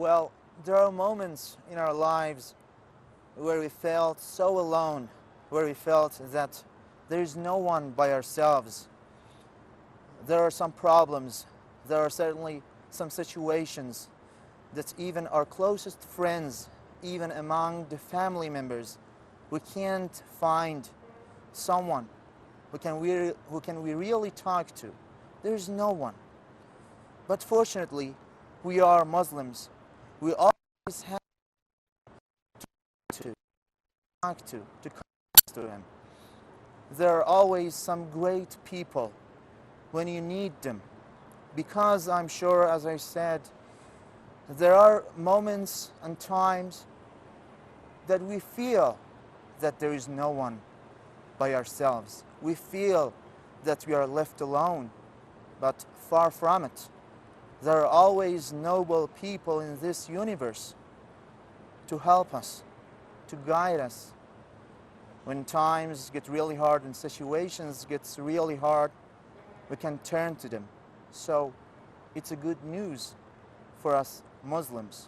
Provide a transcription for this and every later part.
Well, there are moments in our lives where we felt so alone, where we felt that there is no one by ourselves. There are some problems, there are certainly some situations that even our closest friends, even among the family members, we can't find someone who can we really talk to. There's no one. But fortunately, we are Muslims. We always have to talk to connect to Him. There are always some great people when you need them. Because I'm sure, as I said, there are moments and times that we feel that there is no one by ourselves. We feel that we are left alone, but far from it. There are always noble people in this universe to help us, to guide us. When times get really hard and situations get really hard, we can turn to them. So it's a good news for us Muslims.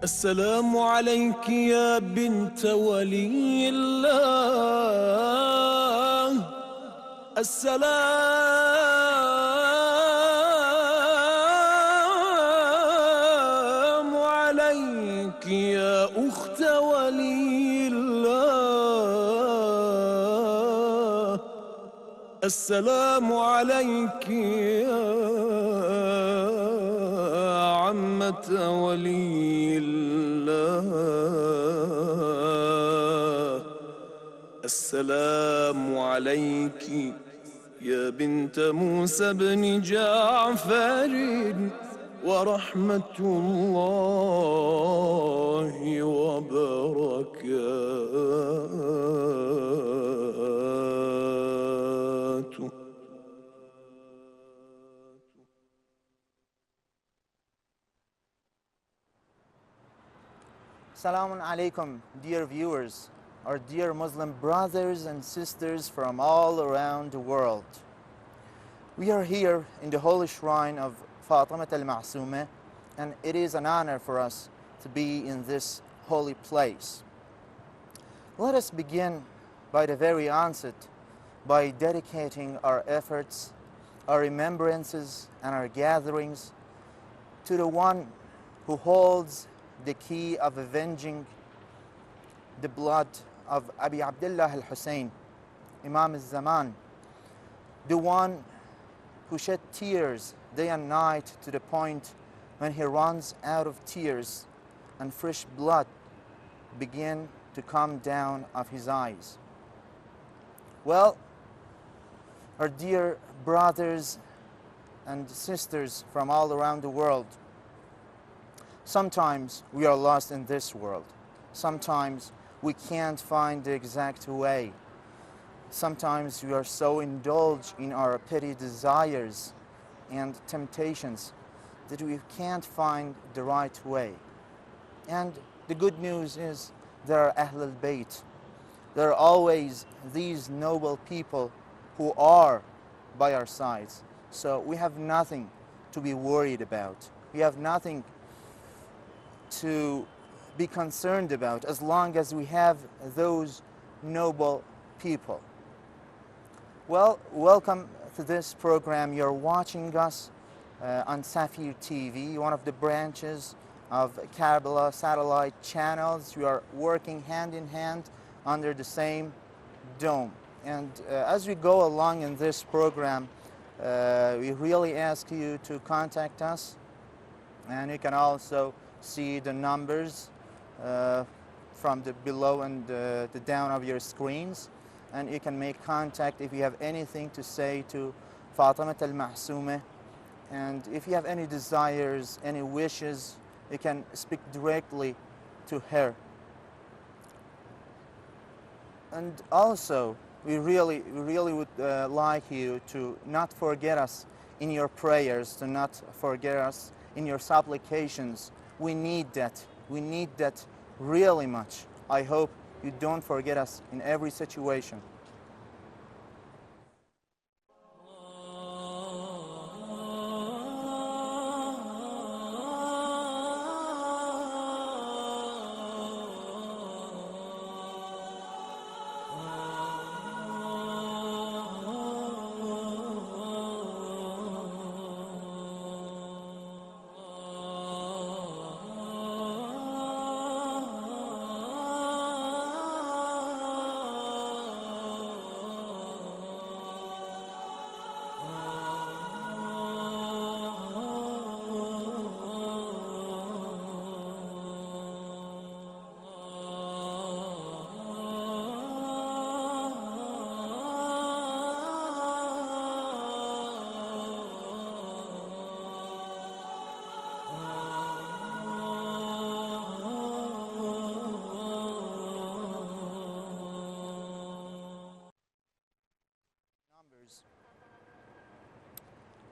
السلام عليك يا بنت ولي الله. السلام عليك يا أخت ولي الله. السلام عليك يا عمة ولي الله. السلام عليك يا بنت موسى بن جعفر ورحمة الله وبركاته. Assalamu alaikum, dear viewers, our dear Muslim brothers and sisters from all around the world. We are here in the holy shrine of Fatimah Masuma, and it is an honor for us to be in this holy place. Let us begin by the very onset by dedicating our efforts, our remembrances, and our gatherings to the one who holds the key of avenging the blood of Abi Abdullah al-Hussein, Imam al-Zaman, the one who shed tears day and night to the point when he runs out of tears and fresh blood begin to come down of his eyes. Well, our dear brothers and sisters from all around the world, sometimes we are lost in this world. Sometimes we can't find the exact way. Sometimes we are so indulged in our petty desires and temptations that we can't find the right way. And the good news is there are Ahl al-Bayt. There are always these noble people who are by our sides. So we have nothing to be worried about. We have nothing to be concerned about as long as we have those noble people. Well, welcome to this program. You're watching us on Safir TV, one of the branches of Karbala satellite channels. We are working hand in hand under the same dome. And as we go along in this program, we really ask you to contact us, and you can also see the numbers from the below and the down of your screens, and you can make contact if you have anything to say to Fatimah al-Masuma, and if you have any desires, any wishes, you can speak directly to her. And also, we really would like you to not forget us in your prayers, to not forget us in your supplications. We need that. We need that really much. I hope you don't forget us in every situation.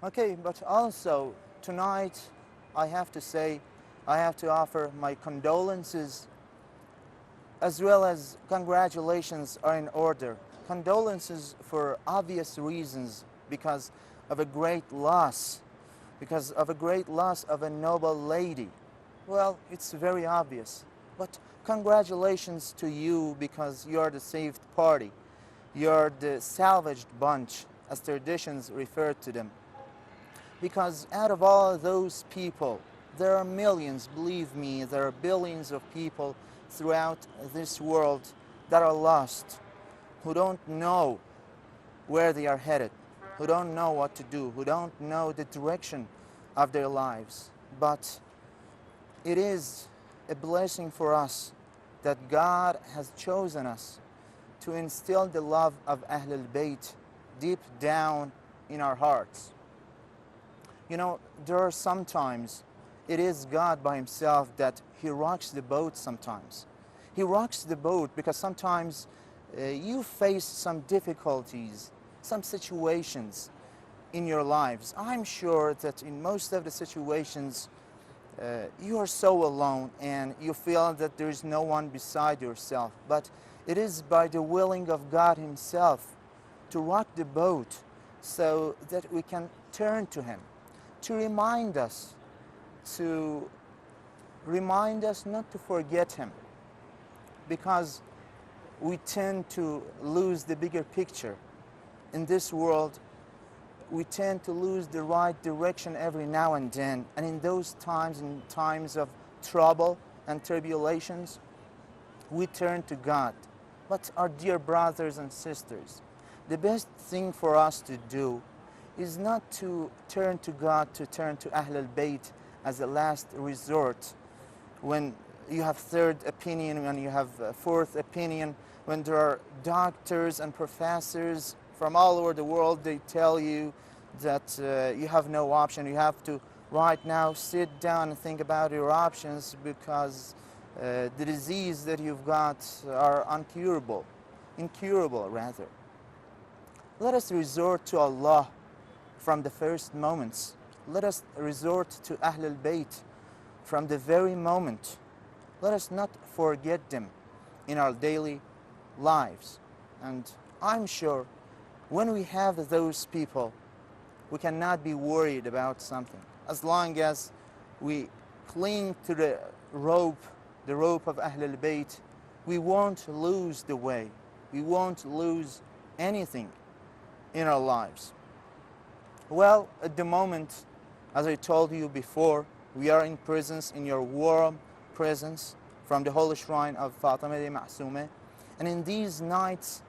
Okay, but also tonight I have to say, I have to offer my condolences as well as congratulations are in order. Condolences for obvious reasons, because of a great loss, because of a great loss of a noble lady. Well, it's very obvious. But congratulations to you, because you're the saved party. You're the salvaged bunch, as traditions refer to them. Because out of all those people, there are millions, believe me, there are billions of people throughout this world that are lost, who don't know where they are headed, who don't know what to do, who don't know the direction of their lives. But it is a blessing for us that God has chosen us to instill the love of Ahlul Bayt deep down in our hearts. You know, there are sometimes it is God by himself that he rocks the boat sometimes. He rocks the boat because sometimes you face some difficulties, some situations in your lives. I'm sure that in most of the situations you are so alone and you feel that there is no one beside yourself. But it is by the willing of God himself to rock the boat so that we can turn to him, to remind us not to forget him, because we tend to lose the bigger picture. In this world, we tend to lose the right direction every now and then, and in those times, in times of trouble and tribulations, we turn to God. But our dear brothers and sisters, the best thing for us to do is not to turn to God, to turn to Ahlul Bayt as a last resort. When you have third opinion, when you have fourth opinion, when there are doctors and professors from all over the world, they tell you that you have no option. You have to right now sit down and think about your options, because the disease that you've got are incurable rather. Let us resort to Allah from the first moments. Let us resort to Ahlul Bayt from the very moment. Let us not forget them in our daily lives. And I'm sure when we have those people, we cannot be worried about something. As long as we cling to the rope of Ahlul Bayt, we won't lose the way. We won't lose anything in our lives. Well, at the moment, as I told you before, we are in presence, in your warm presence from the holy shrine of Fatimah Masuma. And in these nights,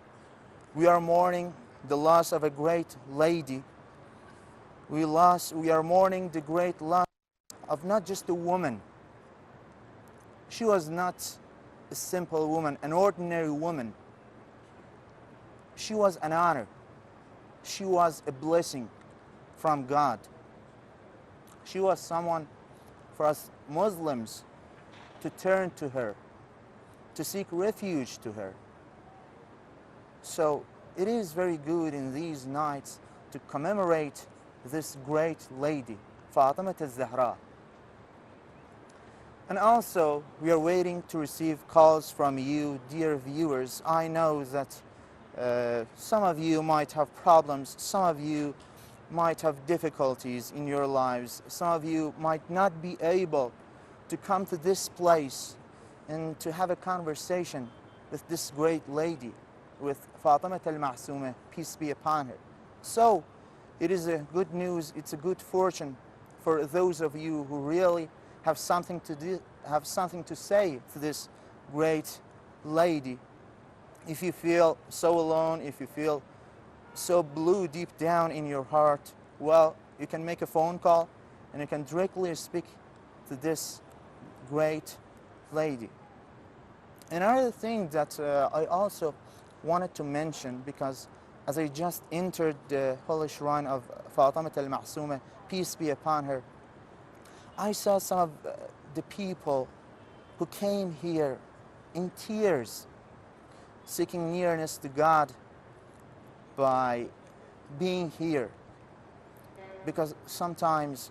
we are mourning the loss of a great lady. We are mourning the great loss of not just a woman. She was not a simple woman, an ordinary woman. She was an honor. She was a blessing from God. She was someone for us Muslims to turn to her, to seek refuge to her. So it is very good in these nights to commemorate this great lady, Fatimah al-Zahra. And also, we are waiting to receive calls from you, dear viewers. I know that some of you might have problems, some of you might have difficulties in your lives, some of you might not be able to come to this place and to have a conversation with this great lady, with Fatimah al-Masuma, peace be upon her. So, it is a good news, it's a good fortune for those of you who really have something to say to this great lady. If you feel so alone, if you feel so blue deep down in your heart, well, you can make a phone call and you can directly speak to this great lady. Another thing that I also wanted to mention, because as I just entered the holy shrine of Fatimah al-Masuma, peace be upon her, I saw some of the people who came here in tears, seeking nearness to God by being here. Because sometimes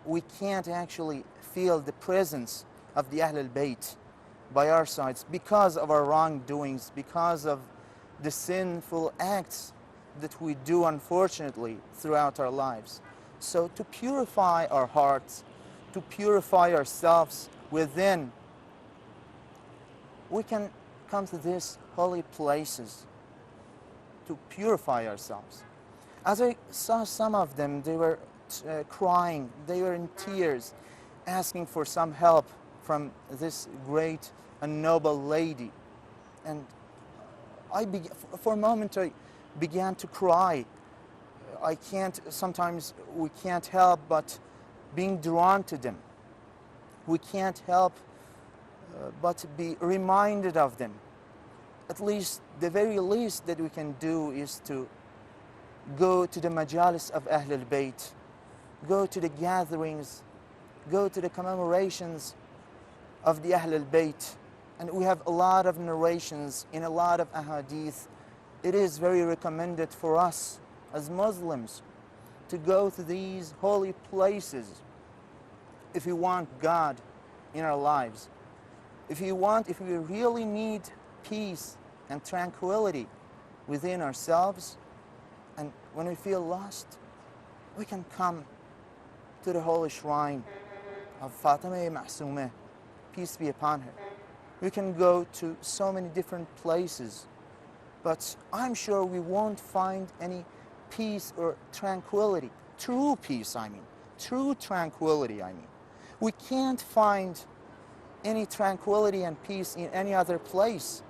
we can't actually feel the presence of the Ahl al-Bayt by our sides because of our wrongdoings, because of the sinful acts that we do, unfortunately, throughout our lives. So to purify our hearts, to purify ourselves within, we can come to these holy places to purify ourselves. As I saw some of them, they were crying, they were in tears, asking for some help from this great and noble lady. And for a moment I began to cry. Sometimes we can't help but being drawn to them. We can't help but be reminded of them. At least, the very least that we can do is to go to the majalis of Ahl al-Bayt, go to the gatherings, go to the commemorations of the Ahl al-Bayt. And we have a lot of narrations in a lot of ahadith. It is very recommended for us as Muslims to go to these holy places if we want God in our lives. If we really need peace and tranquility within ourselves, and when we feel lost, we can come to the holy shrine of Fatimah Masuma, peace be upon her. We can go to so many different places, but I'm sure we won't find any peace or tranquility. True peace, I mean. True tranquility, I mean. We can't find any tranquility and peace in any other place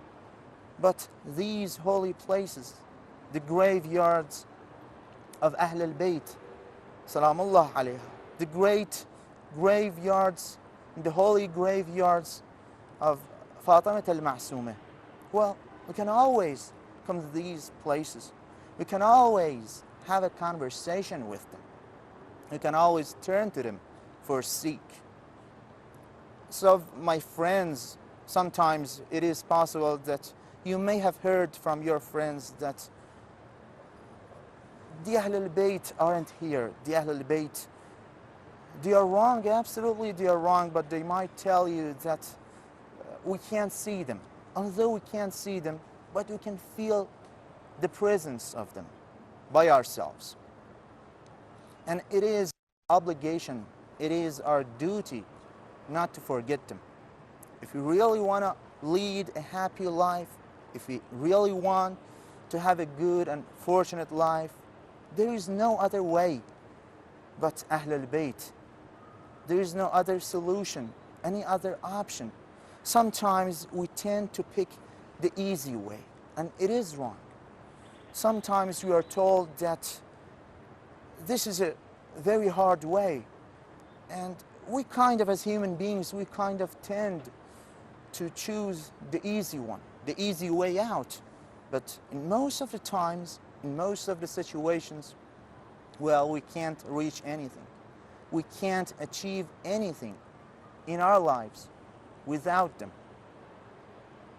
but these holy places, the graveyards of Ahl al-Bayt, Salaamullah alayha, the great graveyards, the holy graveyards of Fatimah al-Masuma. Well, we can always come to these places. We can always have a conversation with them. We can always turn to them for seek. So, my friends, sometimes it is possible that you may have heard from your friends that the Ahl al-Bayt aren't here. The Ahl al-Bayt, they are wrong, absolutely they are wrong, but they might tell you that we can't see them. Although we can't see them, but we can feel the presence of them by ourselves. And it is our obligation, it is our duty not to forget them. If we really want to lead a happy life, if we really want to have a good and fortunate life, there is no other way but Ahl al-Bayt. There is no other solution, any other option. Sometimes we tend to pick the easy way, and it is wrong. Sometimes we are told that this is a very hard way, and we kind of, as human beings, we kind of tend to choose the easy one, the easy way out. But in most of the times, in most of the situations, well, we can't reach anything. We can't achieve anything in our lives without them.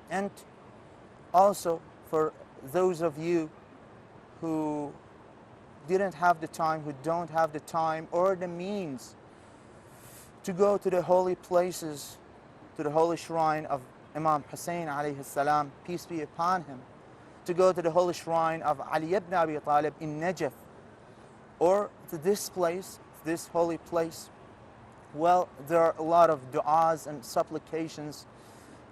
And also, for those of you who didn't have the time, who don't have the time or the means to go to the holy places, to the holy shrine of Imam Hussein alayhi salam, peace be upon him, to go to the holy shrine of Ali ibn Abi Talib in Najaf, or to this place, this holy place. Well, there are a lot of du'as and supplications,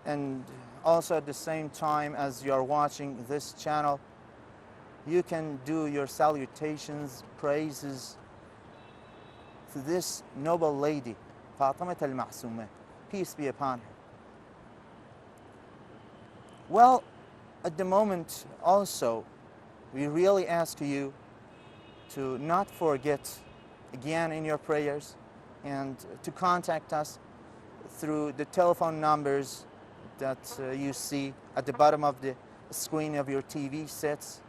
and also at the same time as you are watching this channel, you can do your salutations, praises to this noble lady, Fatimah Masuma-e-Qum, peace be upon her. Well, at the moment also, we really ask you to not forget again in your prayers and to contact us through the telephone numbers that you see at the bottom of the screen of your TV sets,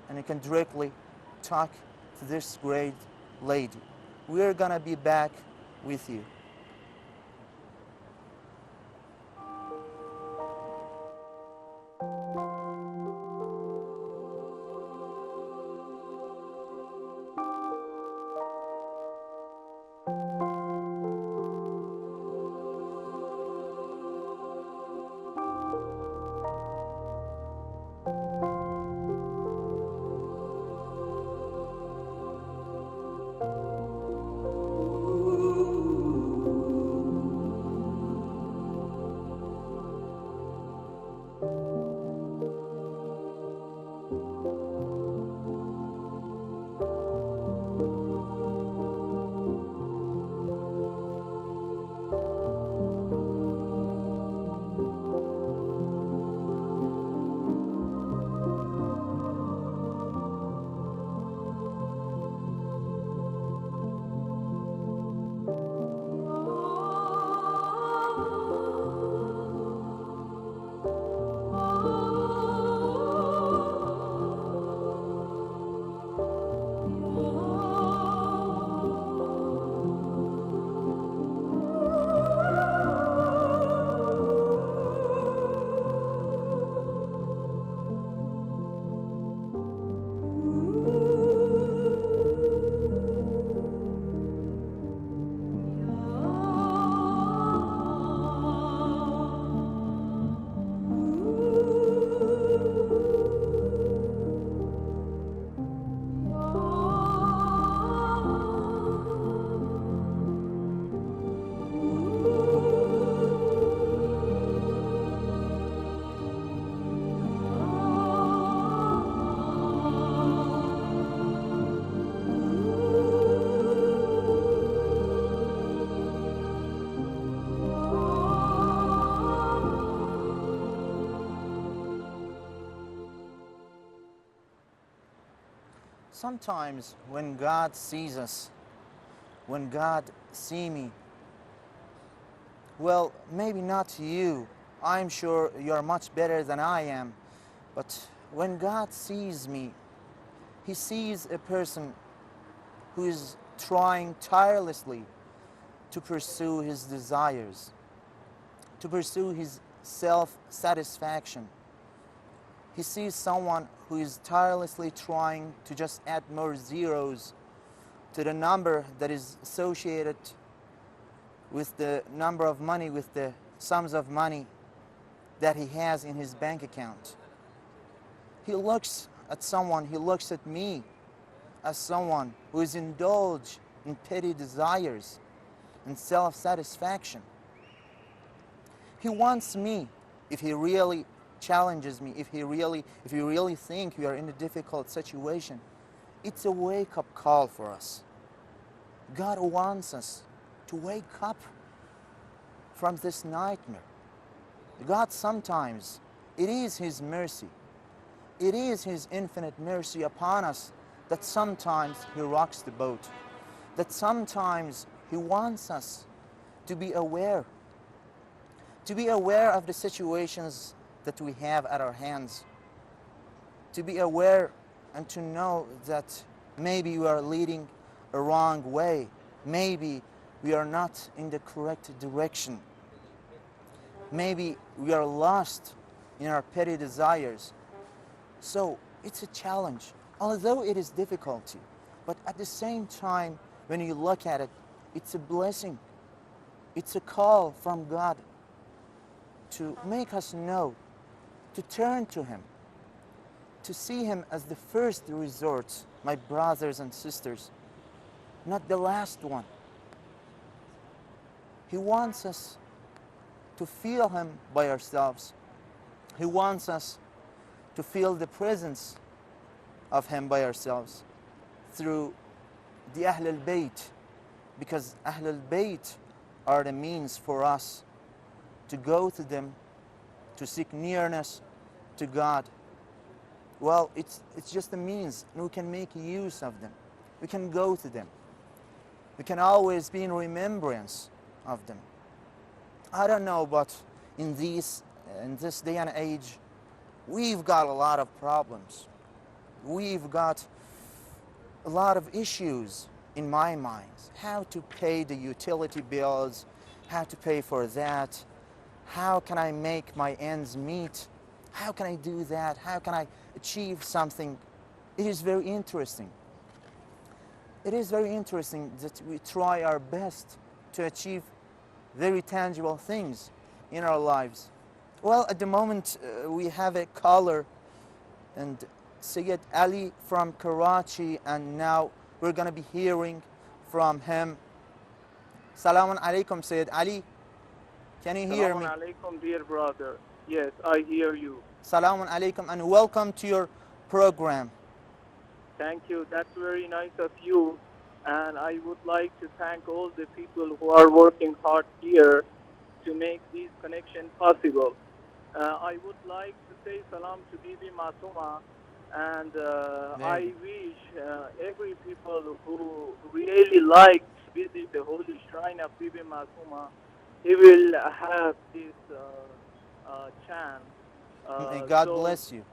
and you can directly talk to this great lady. We're gonna be back with you. Sometimes when God sees us, when God sees me, well, maybe not you. I'm sure you're much better than I am. But when God sees me, He sees a person who is trying tirelessly to pursue his desires, to pursue his self-satisfaction. He sees someone who is tirelessly trying to just add more zeros to the number that is associated with the number of money, with the sums of money that he has in his bank account. He looks at someone, he looks at me as someone who is indulged in petty desires and self-satisfaction. He wants me, if he really challenges me, if you really think we are in a difficult situation, it's a wake-up call for us. God wants us to wake up from this nightmare. God sometimes, it is His mercy, it is His infinite mercy upon us that sometimes He rocks the boat, that sometimes He wants us to be aware of the situations that we have at our hands, to be aware and to know that maybe we are leading a wrong way, maybe we are not in the correct direction, maybe we are lost in our petty desires, So it's a challenge, although it is difficulty. But at the same time, when you look at it, it's a blessing. It's a call from God to make us know, to turn to Him, to see Him as the first resort, my brothers and sisters, not the last one. He wants us to feel Him by ourselves. He wants us to feel the presence of Him by ourselves through the Ahl al-Bayt, because Ahl al-Bayt are the means for us to go to them, to seek nearness to God. Well, it's just a means, and we can make use of them. We can go to them. We can always be in remembrance of them. I don't know, but in this day and age, we've got a lot of problems. We've got a lot of issues in my mind. How to pay the utility bills, how to pay for that, how can I make my ends meet, how can I do that, how can I achieve something. It is very interesting. It is very interesting that we try our best to achieve very tangible things in our lives. Well, at the moment we have a caller, and Sayyid Ali from Karachi, and now we're going to be hearing from him. Salaam alaikum, Sayyid Ali. Can you hear me? Assalamu alaikum, dear brother. Yes, I hear you. Salaam alaikum, and welcome to your program. Thank you. That's very nice of you. And I would like to thank all the people who are working hard here to make this connection possible. I would like to say salam to Bibi Masuma, and I wish every people who really like to visit the holy shrine of Bibi Masuma, he will have this chance. May God bless you.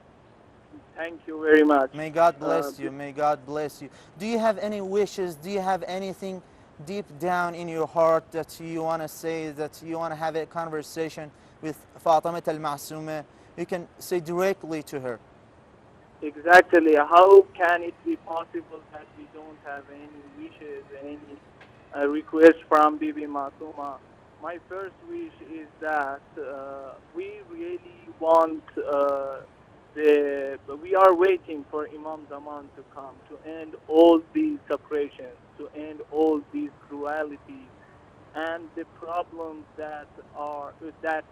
Thank you very much. May God bless you. May God bless you. Do you have any wishes? Do you have anything deep down in your heart that you want to say, that you want to have a conversation with Fatimah al-Masuma? You can say directly to her. Exactly. How can it be possible that we don't have any wishes, any requests from Bibi Masuma? My first wish is that we really want we are waiting for Imam Zaman to come to end all these separations, to end all these cruelties and the problems that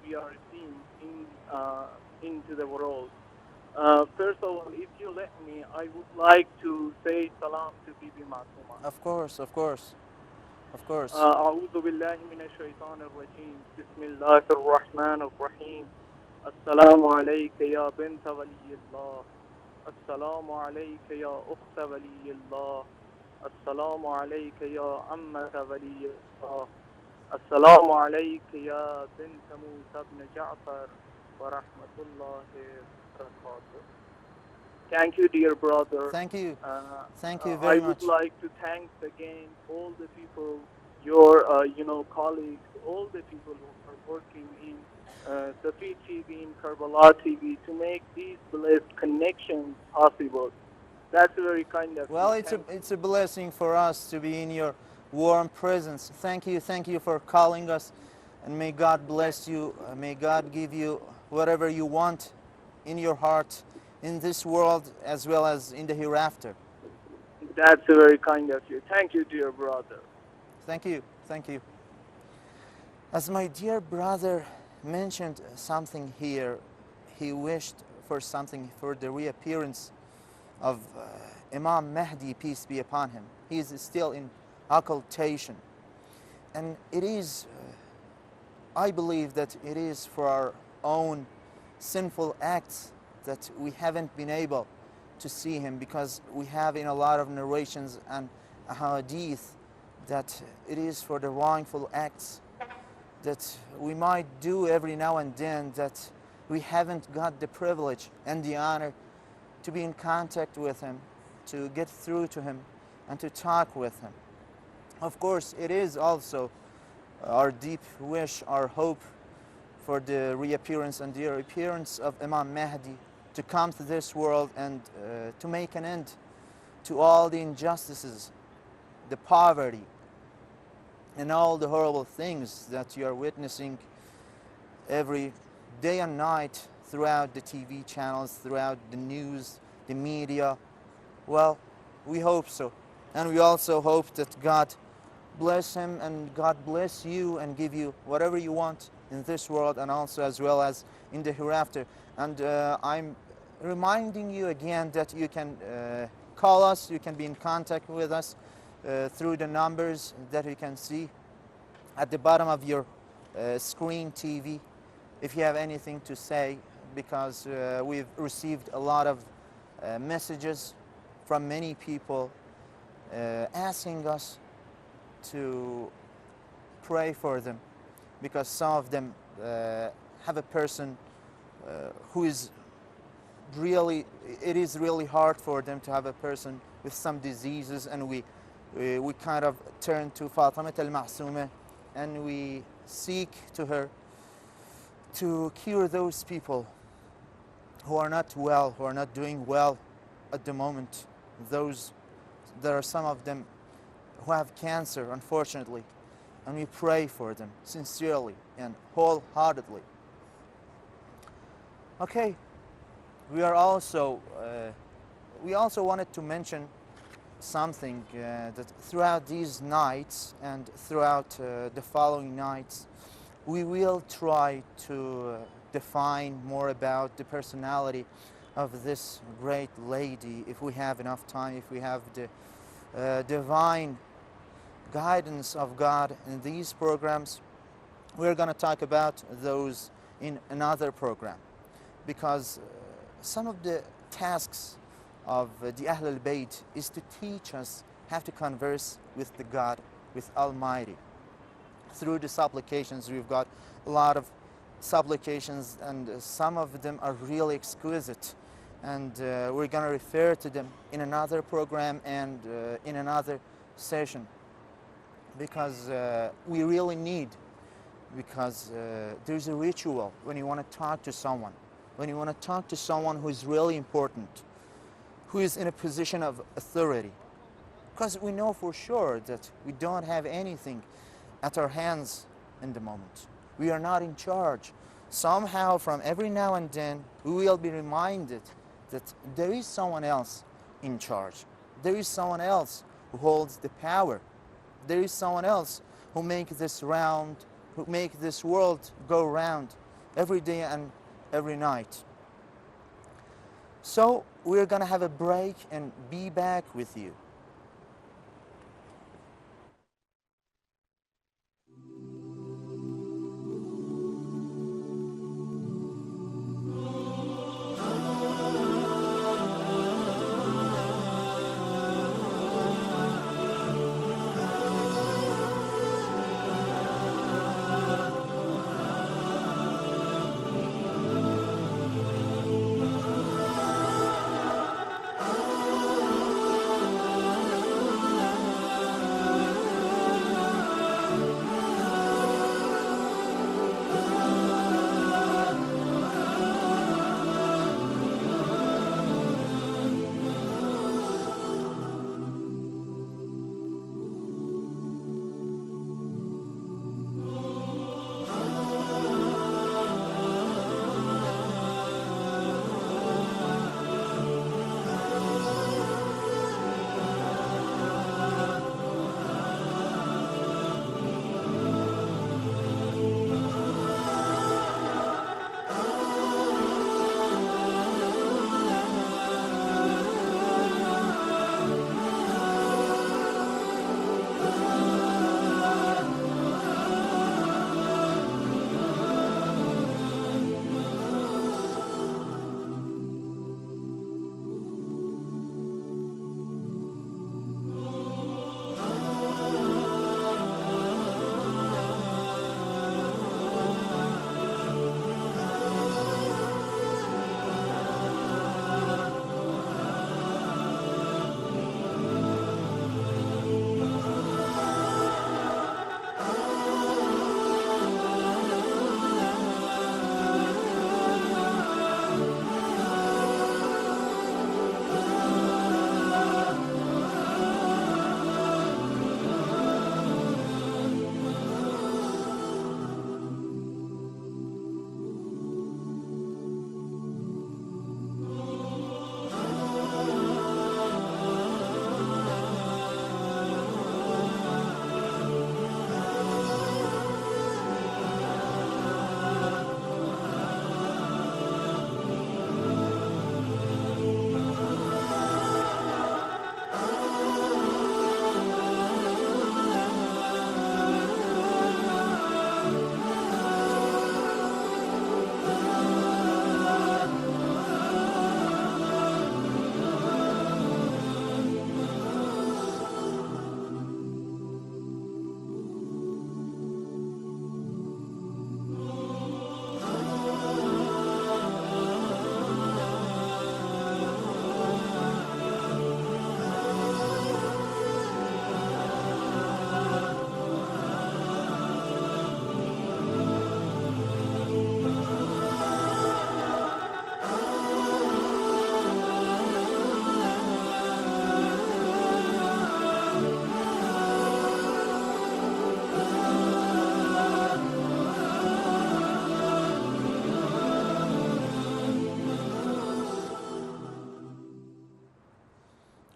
we are seeing into the world. First of all, if you let me, I would like to say salam to Bibi Masuma. Of course, of course, of course. أعوذ بالله من الشيطان الرجيم بسم الله الرحمن الرحيم السلام عليك يا بنت ولي الله السلام عليك يا أخت ولي الله السلام عليك يا عمة ولي الله السلام عليك يا بنت موسى بن جعفر ورحمة الله وبركاته. Thank you, dear brother. Thank you. Thank you very much. I would like to thank again all the people, your colleagues, all the people who are working in Safi TV, in Karbala TV, to make these blessed connections possible. That's very kind of you. Well, it's a blessing for us to be in your warm presence. Thank you for calling us, and may God bless you. May God give you whatever you want in your heart, in this world as well as in the hereafter. That's very kind of you. Thank you, dear brother. Thank you. As my dear brother mentioned something here, he wished for something, for the reappearance of Imam Mahdi, peace be upon him. He is still in occultation, and it is, I believe that it is for our own sinful acts that we haven't been able to see him, because we have in a lot of narrations and hadith that it is for the wrongful acts that we might do every now and then that we haven't got the privilege and the honor to be in contact with him, to get through to him, and to talk with him. Of course, it is also our deep wish, our hope for the reappearance and the appearance of Imam Mahdi, to come to this world and to make an end to all the injustices, the poverty, and all the horrible things that you are witnessing every day and night throughout the TV channels, throughout the news, the media. Well, we hope so. And we also hope that God bless him and God bless you and give you whatever you want in this world and also as well as in the hereafter. And I'm reminding you again that you can call us, you can be in contact with us through the numbers that you can see at the bottom of your screen TV if you have anything to say, because we've received a lot of messages from many people asking us to pray for them, because some of them have a person who is really, it is really hard for them to have a person with some diseases, and we kind of turn to Fatimah Masuma and we seek to her to cure those people who are not well, who are not doing well at the moment. There are some of them who have cancer, unfortunately, and we pray for them sincerely and wholeheartedly. Okay, we also wanted to mention something that throughout these nights and throughout the following nights, we will try to define more about the personality of this great lady, if we have enough time, if we have the divine guidance of God in these programs. We're going to talk about those in another program, because some of the tasks of the Ahl al-Bayt is to teach us how to converse with the God, with Almighty. Through the supplications, we've got a lot of supplications, and some of them are really exquisite, and we're going to refer to them in another program and in another session, because we really need, because there's a ritual when you want to talk to someone, when you want to talk to someone who is really important, who is in a position of authority, because we know for sure that we don't have anything at our hands in the moment. We are not in charge. Somehow, from every now and then, we will be reminded that there is someone else in charge. There is someone else who holds the power. There is someone else who makes this world go round every day and every night. So we're going to have a break and be back with you.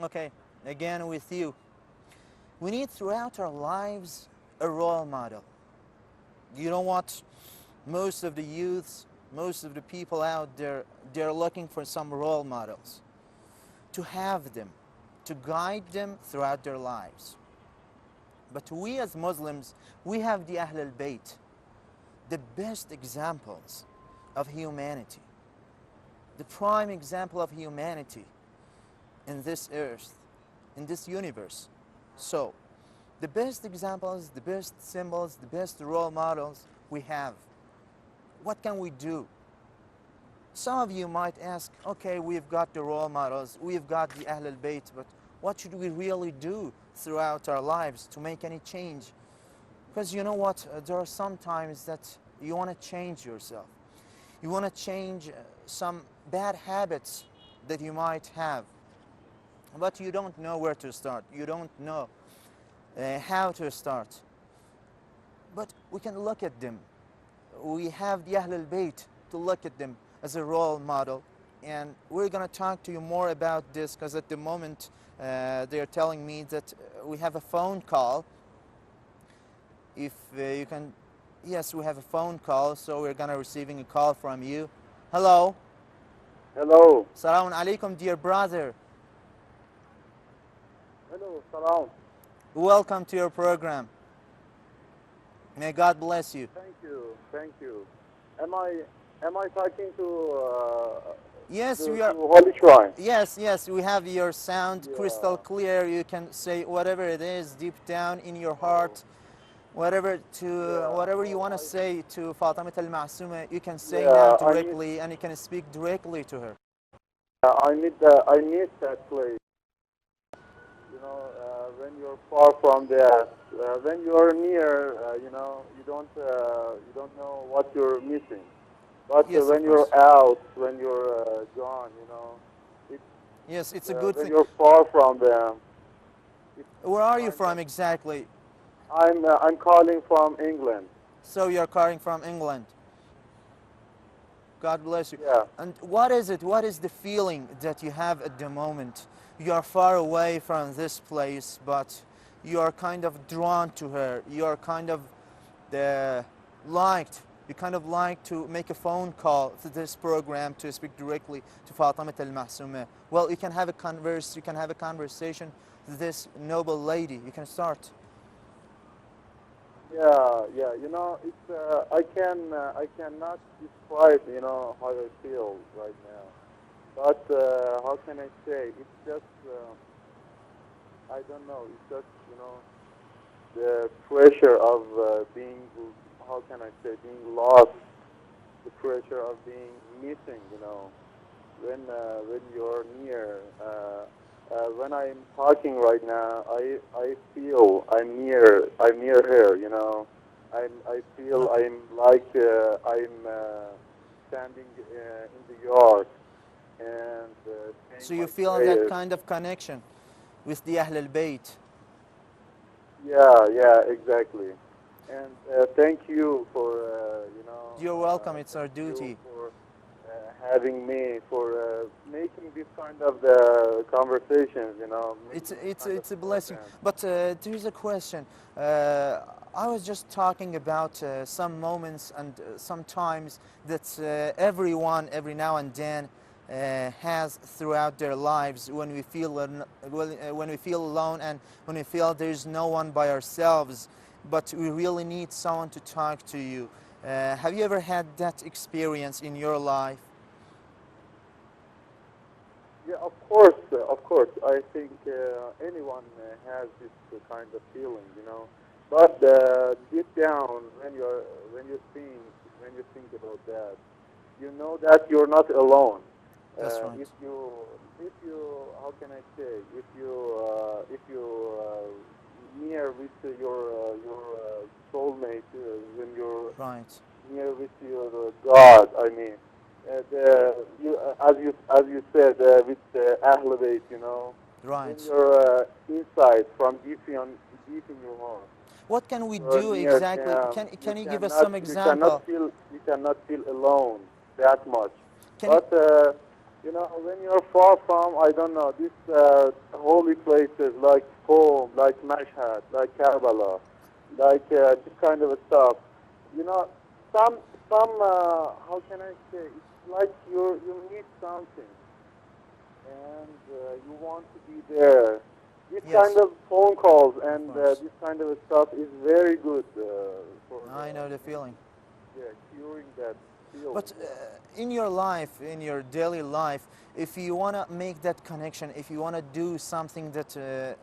Okay, again with you. We need throughout our lives a role model. You know what? Most of the youths, most of the people out there, they're looking for some role models to have them, to guide them throughout their lives. But we as Muslims, we have the Ahl al-Bayt, the best examples of humanity, the prime example of humanity in this earth, in this universe. So, the best examples, the best symbols, the best role models we have. What can we do? Some of you might ask, okay, we've got the role models, we've got the Ahl al-Bayt, but what should we really do throughout our lives to make any change? Because you know what, there are some times that you want to change yourself. You want to change some bad habits that you might have, but you don't know where to start. You don't know how to start. But we can look at them. We have the Ahl al-Bayt to look at them as a role model, and we're going to talk to you more about this because at the moment they're telling me that we have a phone call. If you can, yes, we have a phone call, so we're going to receiving a call from you. Hello. Hello. Salaam alaikum, dear brother. Hello, Salaam. Welcome to your program. May God bless you. Thank you. Thank you. Am I talking to Yes, to we are. Holy Shrine? Yes, we have your sound Yeah. crystal clear. You can say whatever it is deep down in your heart, whatever you want to say to Fatimah al-Masuma, you can say now Yeah, directly, and you can speak directly to her. I need that place. You know, when you're far from that, when you're near, you don't know what you're missing. But Yes, of when you're course. out, when you're gone, it's Yes, it's a good when thing. you're far from them. Where are you I'm from exactly? I'm calling from England. So you're calling from England. God bless you. Yeah. And what is it? What is the feeling that you have at the moment? You are far away from this place, but you are kind of drawn to her. You are kind of liked. You kind of like to make a phone call to this program to speak directly to Fatimah al-Masuma. Well, you can have a conversation with this noble lady. You can start. Yeah, yeah. It's I cannot describe how I feel right now. But how can I say? It's just I don't know. It's just the pressure of being, how can I say, being lost. The pressure of being missing. When you're near. When I'm talking right now, I feel I'm near her. I feel I'm like I'm standing in the yard and saying So my you feel that prayers. kind of connection with the Ahl al-Bayt. Yeah, exactly. And thank you for You're welcome. It's our thank you duty. for having me, for making this kind of the conversations. It's Making this it's kind of it's a blessing. program. But there's a question. I was just talking about some moments and some times that everyone, every now and then, has throughout their lives when we feel when we feel alone and when we feel there's no one by ourselves, but we really need someone to talk to you. Have you ever had that experience in your life? Yeah, of course, of course. I think anyone has this kind of feeling. But deep down, when you think about that, you know that you're not alone. That's right. If you, how can I say, if you near with your soulmate, when you're Right. near with your God, I mean. As you said, with Ahl Bayt, when Right. you're inside, from deep in your heart, What can we you're do near exactly? them. Can you give us some example? You cannot feel alone that much. Can you? But You know, when you're far from, I don't know, these holy places like Qom, like Mashhad, like Karbala, like this kind of stuff. You know, how can I say? It's like you need something, and you want to be there. This kind Yes, of phone calls and of course. this kind of stuff is very good for I know the feeling. yeah, curing that feeling. But Yeah. in your life, in your daily life, if you want to make that connection, if you want to do something that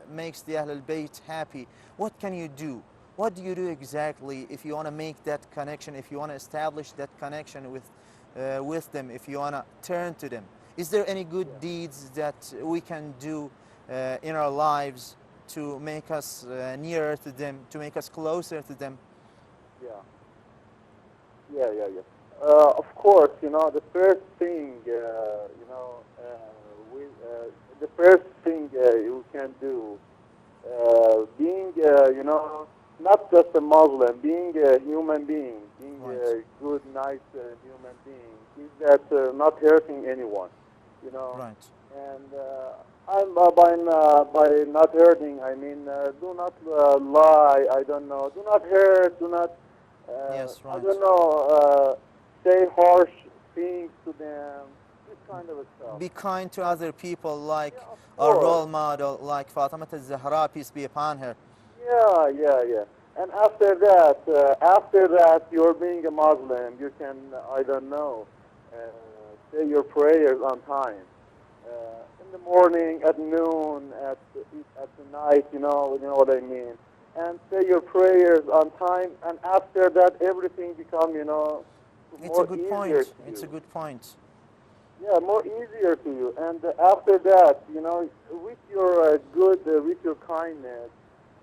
makes the Ahl al-Bayt happy, what can you do? What do you do exactly if you want to make that connection, if you want to establish that connection with them, if you want to turn to them? Is there any good deeds that we can do in our lives to make us nearer to them, to make us closer to them? Yeah. Yeah. Of course, you know, the first thing, the first thing you can do, being, not just a Muslim, being a human being, being Right, a good, nice human being, is that not hurting anyone, you know. right. And by not hurting, I mean, do not lie. I don't know. Do not hurt. Do not. Yes, I right. don't know. Say harsh things to them. This kind of stuff. Be kind to other people, like Yeah, of our course. role model, like Fatimah al-Zahra, peace be upon her. Yeah. And after that, you're being a Muslim. You can, I don't know, say your prayers on time. In the morning, at noon, at the night, you know what I mean. And say your prayers on time, and after that, everything become, It's a more good easier point. to It's a you. good point. Yeah, more easier to you. And after that, with your with your kindness,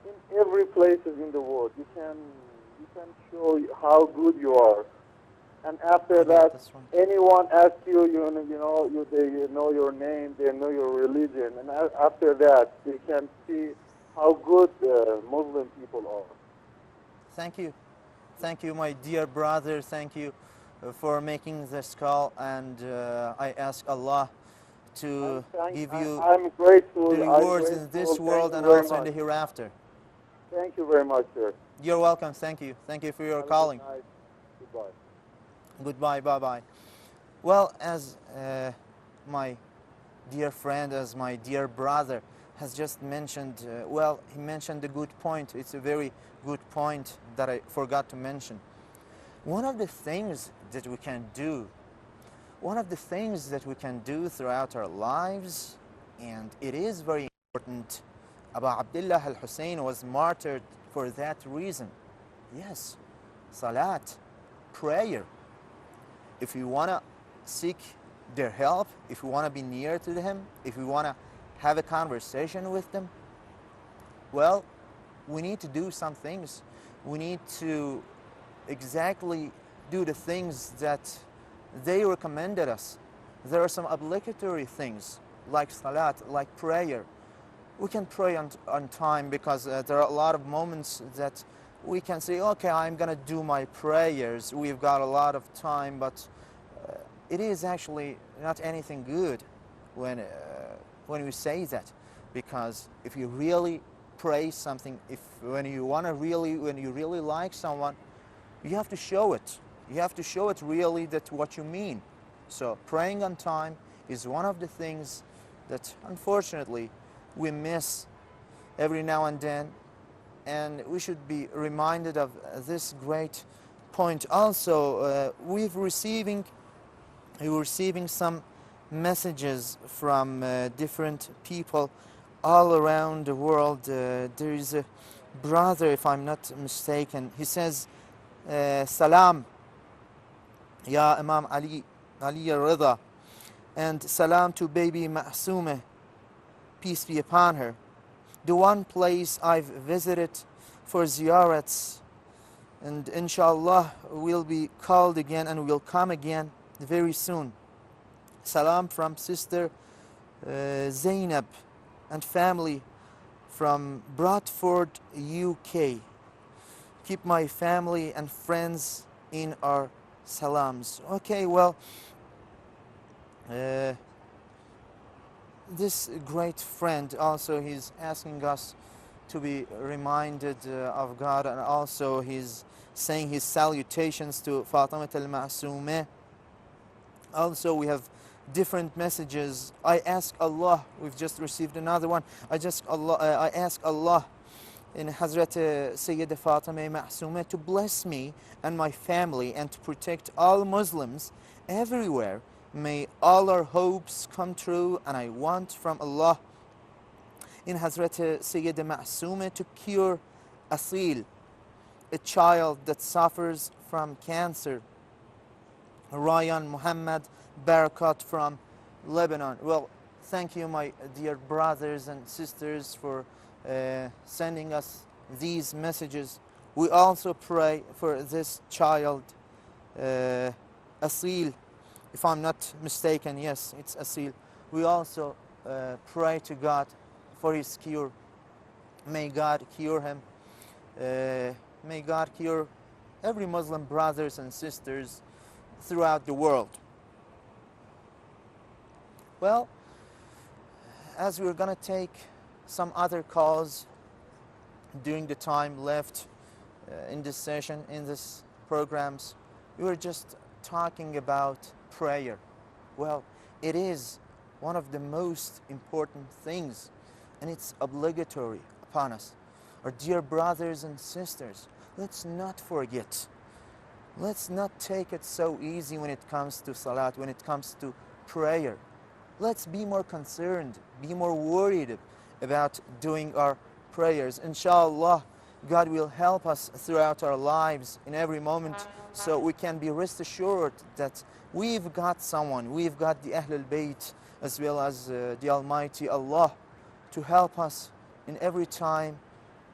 in every places in the world, you can show how good you are. And after Yeah, that, that's right. anyone asks you, they know your name, they know your religion, and after that, they can see how good Muslim people are. Thank you. Thank you, my dear brother. Thank you for making this call. And I ask Allah to give you I'm grateful. the I'm rewards in grateful. this Thank world you and very also in much. the hereafter. Thank you very much, sir. You're welcome. Thank you. Thank you for your Have a good calling. night. Goodbye. Goodbye. Bye bye. Well, as my dear friend, as my dear brother has just mentioned, well, he mentioned a good point. It's a very good point that I forgot to mention. One of the things that we can do, one of the things that we can do throughout our lives, and it is very important, Abu Abdullah al-Hussein was martyred for that reason. Yes, salat, prayer. If we want to seek their help, if we want to be near to them, if we want to have a conversation with them, well, we need to do some things. We need to exactly do the things that they recommended us. There are some obligatory things like salat, like prayer. We can pray on time because there are a lot of moments that we can say, okay, I'm going to do my prayers. We've got a lot of time, but it is actually not anything good when we say that, because if you really pray something, when you really like someone, you have to show it. You have to show it really that what you mean. So praying on time is one of the things that unfortunately we miss every now and then, and we should be reminded of this great point. Also, we're receiving some messages from different people all around the world. There is a brother, if I'm not mistaken, he says, Salam, Ya Imam Ali al-Rida, and salam to baby Masuma, peace be upon her. The one place I've visited for ziyarats, and inshallah we'll be called again and we'll come again very soon. Salam from sister Zainab and family from Bradford, UK. Keep my family and friends in our salams. Okay, well, this great friend also, he's asking us to be reminded of God, and also he's saying his salutations to Fatimah al-Masuma. Also, we have different messages. I ask Allah, we've just received another one. I ask Allah in Hazrat Sayyida Fatimah Masuma to bless me and my family and to protect all Muslims everywhere. May all our hopes come true, and I want from Allah in Hazrat Sayyida Masuma to cure Asil, a child that suffers from cancer. Ryan Muhammad Barakat from Lebanon. Well, thank you, my dear brothers and sisters, for sending us these messages. We also pray for this child, Asil, if I'm not mistaken. Yes, it's Asil. We also pray to God for his cure. May God cure him. May God cure every Muslim brothers and sisters throughout the world. Well, as we're gonna take some other calls during the time left in this session, in this programs, we were just talking about prayer. Well, it is one of the most important things, and it's obligatory upon us. Our dear brothers and sisters, let's not forget. Let's not take it so easy when it comes to salat, when it comes to prayer. Let's be more concerned, be more worried about doing our prayers. Inshallah, God will help us throughout our lives in every moment, so we can be rest assured that we've got someone, we've got the Ahlul Bayt, as well as the Almighty Allah, to help us in every time,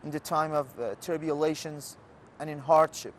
in the time of tribulations and in hardship.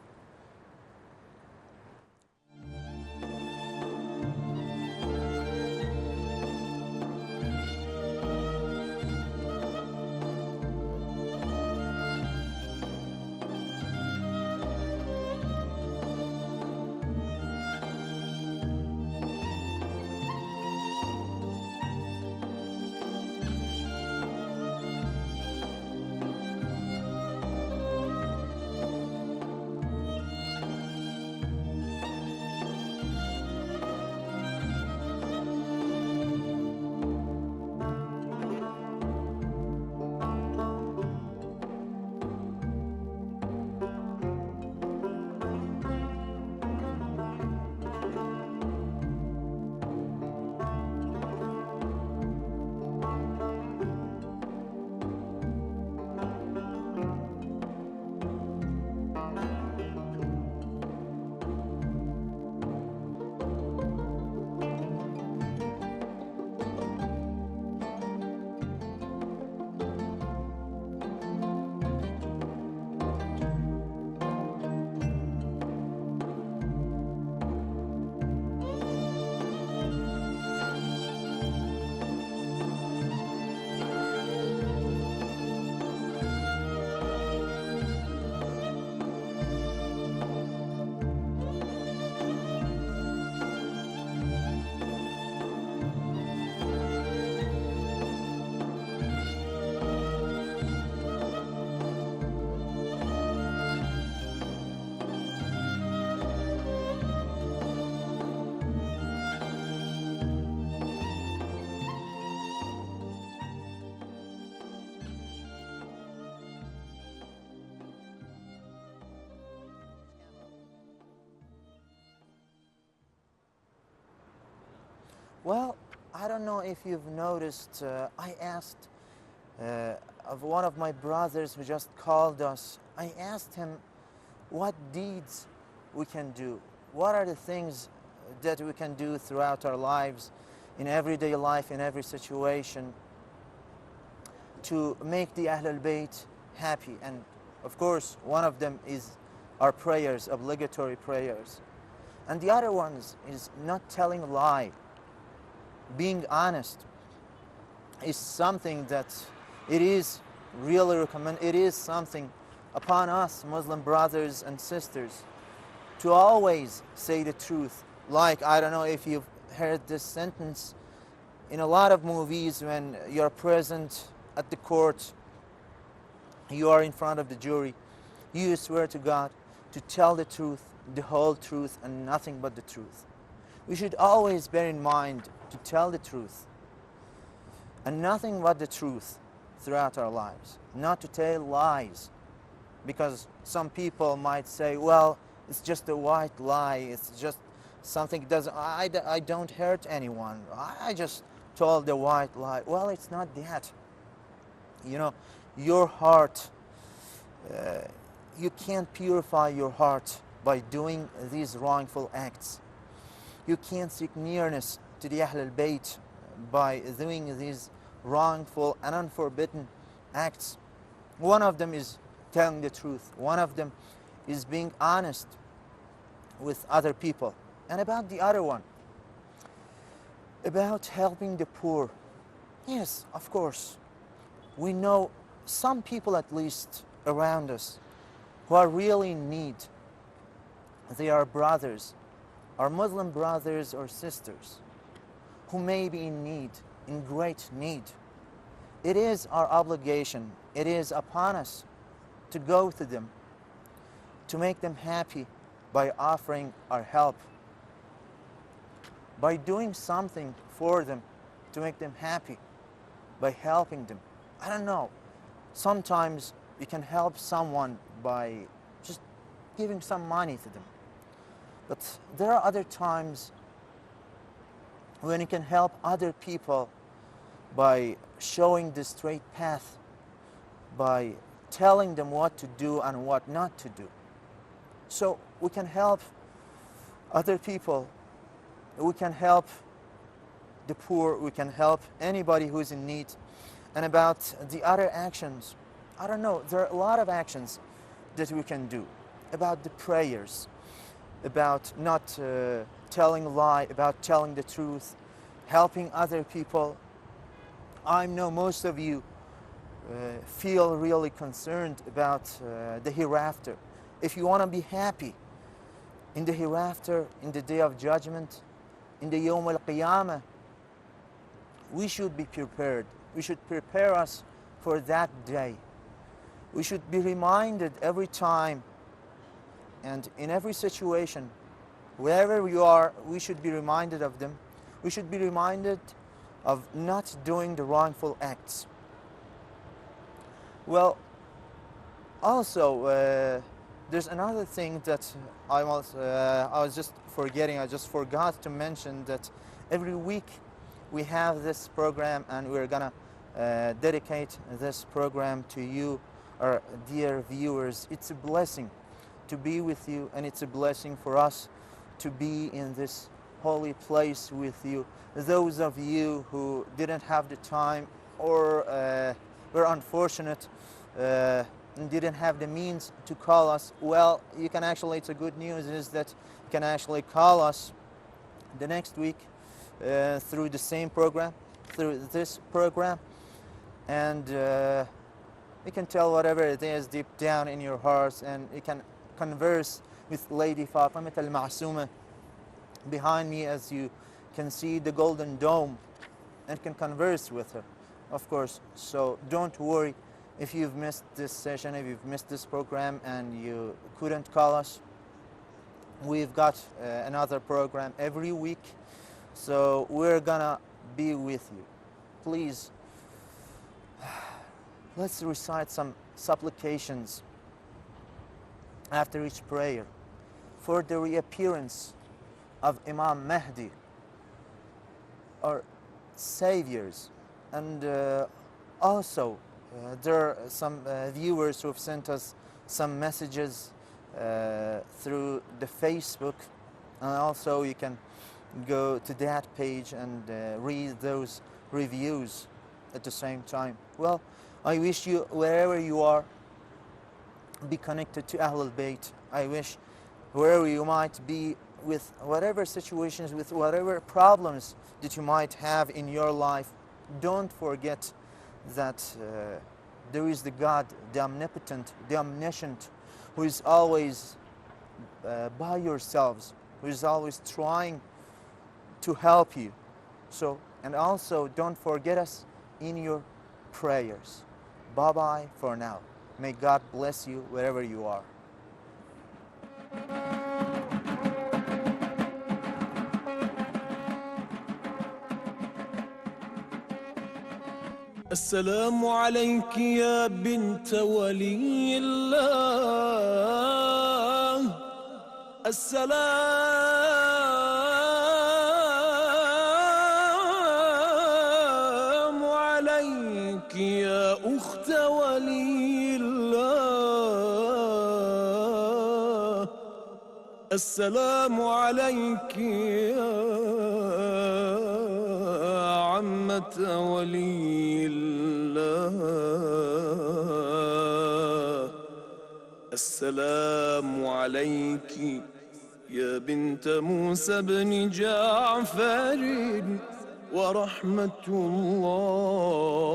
Well, I don't know if you've noticed, I asked of one of my brothers who just called us, I asked him what deeds we can do. What are the things that we can do throughout our lives, in everyday life, in every situation, to make the Ahlul Bayt happy? And of course, one of them is our prayers, obligatory prayers. And the other ones is not telling a lie. Being honest is something that it is really recommended. It is something upon us, Muslim brothers and sisters, to always say the truth. Like, I don't know if you've heard this sentence, In a lot of movies, when you're present at the court, you are in front of the jury, you swear to God to tell the truth, the whole truth, and nothing but the truth. We should always bear in mind to tell the truth and nothing but the truth throughout our lives, not to tell lies, because some people might say, well, it's just a white lie, it's just something doesn't, I don't hurt anyone, I just told the white lie. Well, it's not that. You know, your heart, you can't purify your heart by doing these wrongful acts. You can't seek nearness to the Ahl al-Bayt by doing these wrongful and unforbidden acts. One of them is telling the truth. One of them is being honest with other people. And about the other one, about helping the poor. Yes, of course. We know some people, at least around us, who are really in need. They are brothers, our Muslim brothers or sisters, who may be in need, in great need. It is our obligation, it is upon us to go to them, to make them happy by offering our help, by doing something for them to make them happy, by helping them. I don't know, sometimes you can help someone by just giving some money to them. But there are other times when you can help other people by showing the straight path, by telling them what to do and what not to do. So we can help other people, we can help the poor, we can help anybody who's in need. And about the other actions, I don't know, there are a lot of actions that we can do. About the prayers, about not telling a lie, about telling the truth, helping other people. I know most of you feel really concerned about the hereafter. If you want to be happy in the hereafter, in the day of judgment, in the Yawm al-Qiyamah, we should be prepared. We should prepare us for that day. We should be reminded every time and in every situation, wherever we are, we should be reminded of them. We should be reminded of not doing the wrongful acts. Well, also, there's another thing that I was just forgetting. I just forgot to mention that every week we have this program, and we're gonna dedicate this program to you, our dear viewers. It's a blessing to be with you, and it's a blessing for us to be in this holy place with you. Those of you who didn't have the time or were unfortunate and didn't have the means to call us, well, you can actually, it's a good news is that you can actually call us the next week through the same program, through this program, and you can tell whatever it is deep down in your hearts, and you can converse with Lady Fatimah Masuma behind me, as you can see the golden dome, and can converse with her, of course. So don't worry if you've missed this session, if you've missed this program and you couldn't call us. We've got another program every week, so we're gonna be with you. Please, let's recite some supplications after each prayer for the reappearance of Imam Mahdi, our saviors. And also there are some viewers who have sent us some messages through the Facebook, and also you can go to that page and read those reviews at the same time. Well, I wish you, wherever you are, be connected to Ahl al-Bayt. I wish wherever you might be, with whatever situations, with whatever problems that you might have in your life, don't forget that there is the God, the omnipotent, the omniscient, who is always by yourselves, who is always trying to help you. So And also don't forget us in your prayers. Bye-bye for now. May God bless you wherever you are. السلام عليك يا بنت ولي الله. السلام عليك يا أخت ولي الله. السلام عليك يا عمة ولي الله. السلام عليك يا بنت موسى بن جعفر ورحمة الله